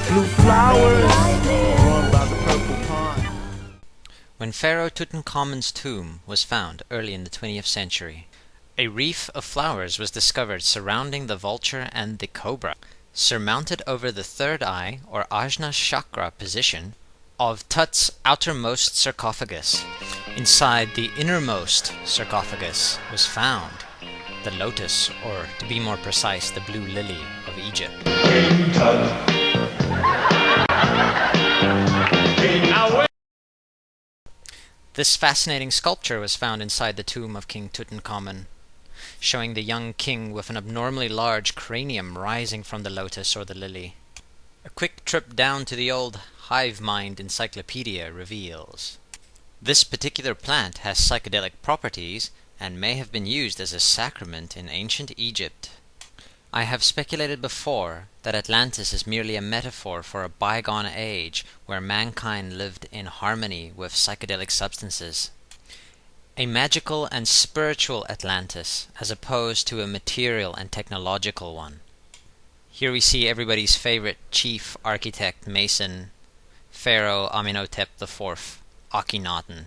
Blue flowers growing by the purple pond. When Pharaoh Tutankhamun's tomb was found early in the 20th century, a wreath of flowers was discovered surrounding the vulture and the cobra, surmounted over the third eye, or Ajna chakra position, of Tut's outermost sarcophagus. Inside the innermost sarcophagus was found the lotus, or to be more precise, the blue lily of Egypt. This fascinating sculpture was found inside the tomb of King Tutankhamun, showing the young king with an abnormally large cranium rising from the lotus or the lily. A quick trip down to the old Hive Mind encyclopedia reveals this particular plant has psychedelic properties and may have been used as a sacrament in ancient Egypt. I have speculated before that Atlantis is merely a metaphor for a bygone age where mankind lived in harmony with psychedelic substances. A magical and spiritual Atlantis, as opposed to a material and technological one. Here we see everybody's favorite chief architect, mason, Pharaoh Amenhotep IV, Akhenaten.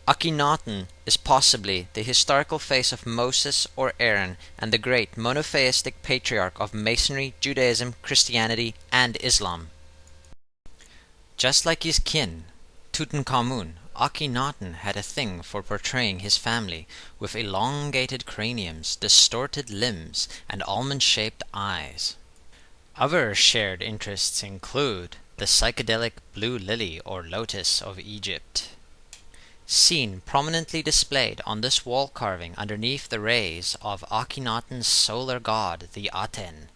Akhenaten is possibly the historical face of Moses or Aaron and the great monotheistic patriarch of Masonry, Judaism, Christianity, and Islam. Just like his kin, Tutankhamun, Akhenaten had a thing for portraying his family with elongated craniums, distorted limbs, and almond-shaped eyes. Other shared interests include the psychedelic blue lily or lotus of Egypt. Seen prominently displayed on this wall carving underneath the rays of Akhenaten's solar god, the Aten.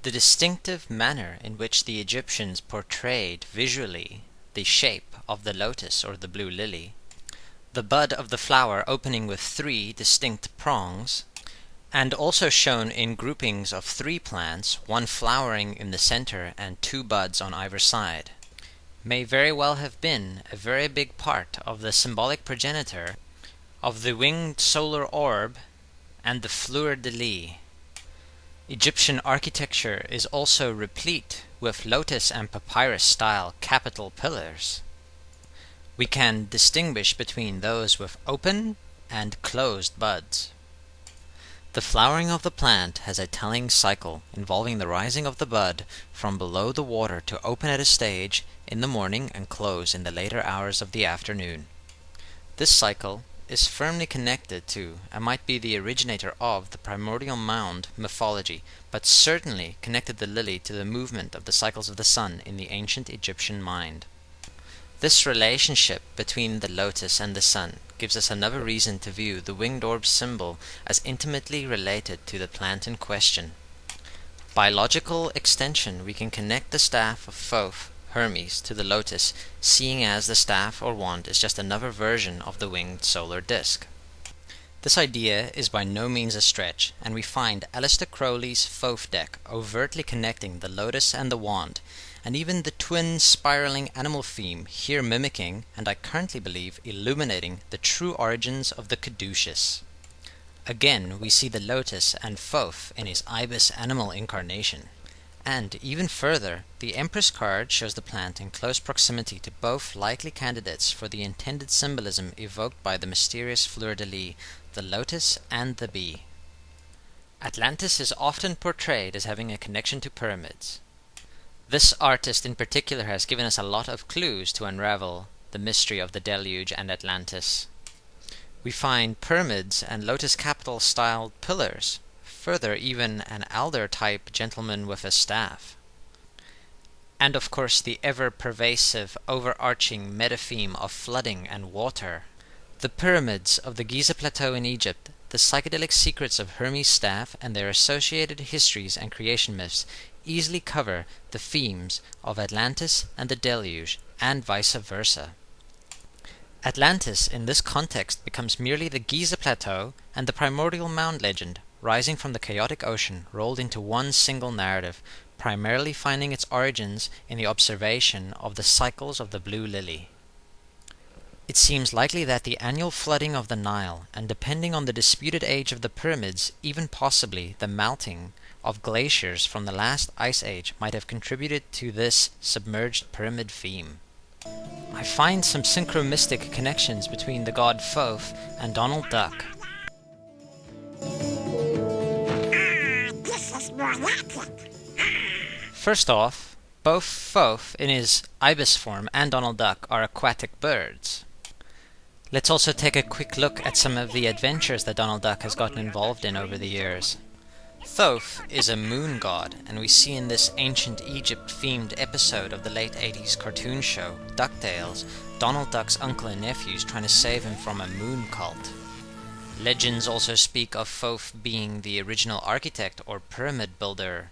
The distinctive manner in which the Egyptians portrayed visually the shape of the lotus or the blue lily, the bud of the flower opening with 3 distinct prongs, and also shown in groupings of 3 plants, 1 flowering in the center and 2 buds on either side, may very well have been a very big part of the symbolic progenitor of the winged solar orb and the fleur-de-lis. Egyptian architecture is also replete with lotus and papyrus-style capital pillars. We can distinguish between those with open and closed buds. The flowering of the plant has a telling cycle involving the rising of the bud from below the water to open at a stage in the morning and close in the later hours of the afternoon. This cycle is firmly connected to, and might be the originator of, the primordial mound mythology, but certainly connected the lily to the movement of the cycles of the sun in the ancient Egyptian mind. This relationship between the lotus and the sun gives us another reason to view the winged orb symbol as intimately related to the plant in question. By logical extension, we can connect the staff of Thoth, Hermes, to the lotus, seeing as the staff or wand is just another version of the winged solar disk. This idea is by no means a stretch, and we find Aleister Crowley's Thoth deck overtly connecting the lotus and the wand, and even the twin spiraling animal theme here mimicking, and I currently believe illuminating, the true origins of the caduceus. Again, we see the lotus and Thoth in his ibis animal incarnation. And even further, the Empress card shows the plant in close proximity to both likely candidates for the intended symbolism evoked by the mysterious fleur-de-lis, the lotus and the bee. Atlantis is often portrayed as having a connection to pyramids. This artist in particular has given us a lot of clues to unravel the mystery of the deluge and Atlantis. We find pyramids and lotus capital styled pillars, further even an alder-type gentleman with a staff. And of course the ever-pervasive, overarching meta-theme of flooding and water. The pyramids of the Giza Plateau in Egypt, the psychedelic secrets of Hermes' staff, and their associated histories and creation myths easily cover the themes of Atlantis and the deluge, and vice versa. Atlantis in this context becomes merely the Giza Plateau and the primordial mound legend, rising from the chaotic ocean, rolled into one single narrative, primarily finding its origins in the observation of the cycles of the blue lily. It seems likely that the annual flooding of the Nile, and depending on the disputed age of the pyramids, even possibly the melting of glaciers from the last ice age might have contributed to this submerged pyramid theme. I find some synchromystic connections between the god Thoth and Donald Duck. This is more like it. First off, both Thoth in his ibis form and Donald Duck are aquatic birds. Let's also take a quick look at some of the adventures that Donald Duck has gotten involved in over the years. Thoth is a moon god, and we see in this ancient Egypt-themed episode of the late 80s cartoon show, DuckTales, Donald Duck's uncle and nephews trying to save him from a moon cult. Legends also speak of Thoth being the original architect or pyramid builder.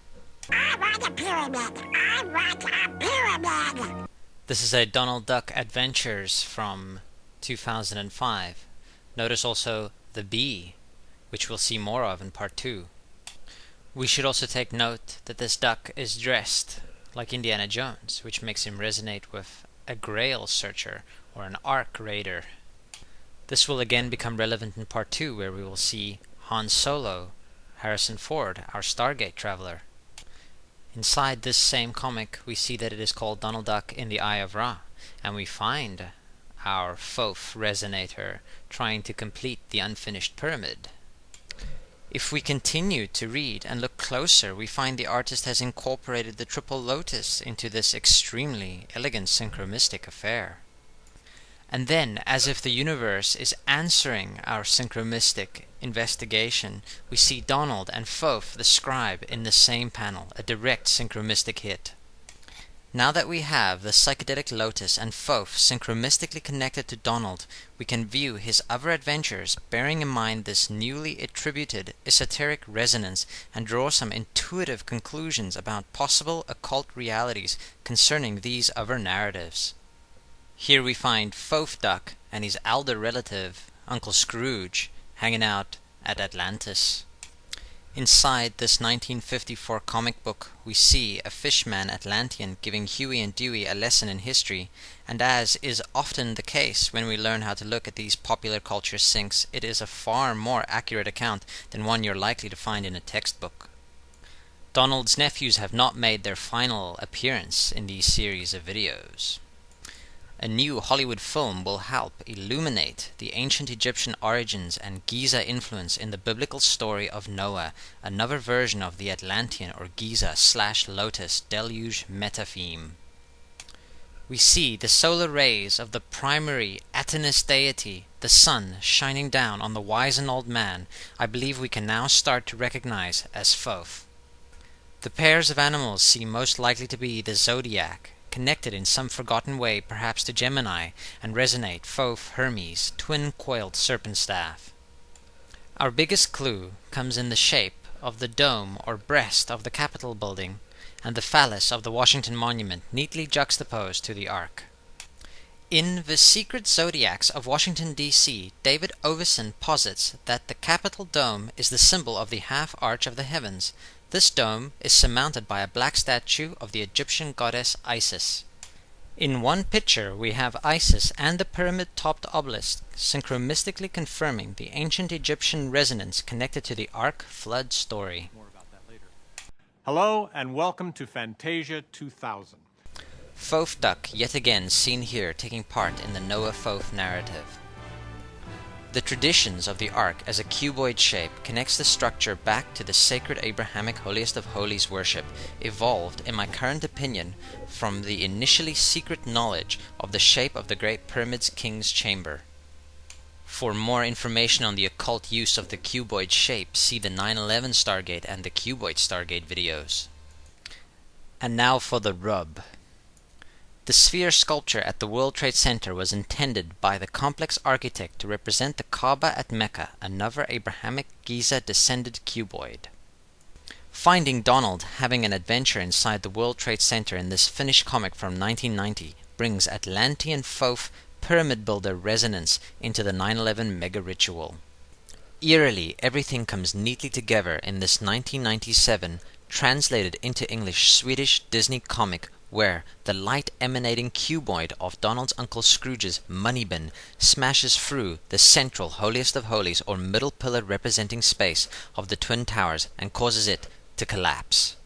I want a pyramid. I want a pyramid. This is a Donald Duck Adventures from 2005. Notice also the bee, which we'll see more of in part 2. We should also take note that this duck is dressed like Indiana Jones, which makes him resonate with a grail searcher or an ark raider. This will again become relevant in part 2, where we will see Han Solo, Harrison Ford, our Stargate traveler. Inside this same comic, we see that it is called Donald Duck in the Eye of Ra, and we find our Thoth resonator trying to complete the unfinished pyramid. If we continue to read and look closer, we find the artist has incorporated the triple lotus into this extremely elegant synchromystic affair. And then, as if the universe is answering our synchromystic investigation, we see Donald and Thoth the scribe in the same panel, a direct synchromystic hit. Now that we have the psychedelic lotus and Thoth synchromystically connected to Donald, we can view his other adventures bearing in mind this newly attributed esoteric resonance and draw some intuitive conclusions about possible occult realities concerning these other narratives. Here we find Thoth Duck and his elder relative, Uncle Scrooge, hanging out at Atlantis. Inside this 1954 comic book, we see a fishman Atlantean giving Huey and Dewey a lesson in history, and as is often the case when we learn how to look at these popular culture syncs, it is a far more accurate account than one you're likely to find in a textbook. Donald's nephews have not made their final appearance in these series of videos. A new Hollywood film will help illuminate the ancient Egyptian origins and Giza influence in the biblical story of Noah, another version of the Atlantean or Giza/Lotus deluge metatheme. We see the solar rays of the primary Atenus deity, the sun, shining down on the wizened old man I believe we can now start to recognize as Thoth. The pairs of animals seem most likely to be the zodiac, connected in some forgotten way perhaps to Gemini, and resonate Thoth Hermes, twin-coiled serpent staff. Our biggest clue comes in the shape of the dome or breast of the Capitol building, and the phallus of the Washington Monument neatly juxtaposed to the ark. In The Secret Zodiacs of Washington, D.C., David Overson posits that the Capitol dome is the symbol of the half-arch of the heavens. This dome is surmounted by a black statue of the Egyptian goddess Isis. In one picture we have Isis and the pyramid-topped obelisk synchromystically confirming the ancient Egyptian resonance connected to the Ark flood story. More about that later. Hello and welcome to Fantasia 2000. Thoth Duck yet again seen here taking part in the Noah Thoth narrative. The traditions of the Ark as a cuboid shape connects the structure back to the sacred Abrahamic holiest of holies worship, evolved, in my current opinion, from the initially secret knowledge of the shape of the Great Pyramid's king's chamber. For more information on the occult use of the cuboid shape, see the 9/11 Stargate and the Cuboid Stargate videos. And now for the rub. The sphere sculpture at the World Trade Center was intended by the complex architect to represent the Kaaba at Mecca, another Abrahamic Giza-descended cuboid. Finding Donald having an adventure inside the World Trade Center in this Finnish comic from 1990 brings Atlantean Thoth pyramid builder resonance into the 9/11 mega ritual. Eerily, everything comes neatly together in this 1997 translated into English Swedish Disney comic where the light emanating cuboid of Donald's Uncle Scrooge's money bin smashes through the central holiest of holies or middle pillar representing space of the Twin Towers and causes it to collapse.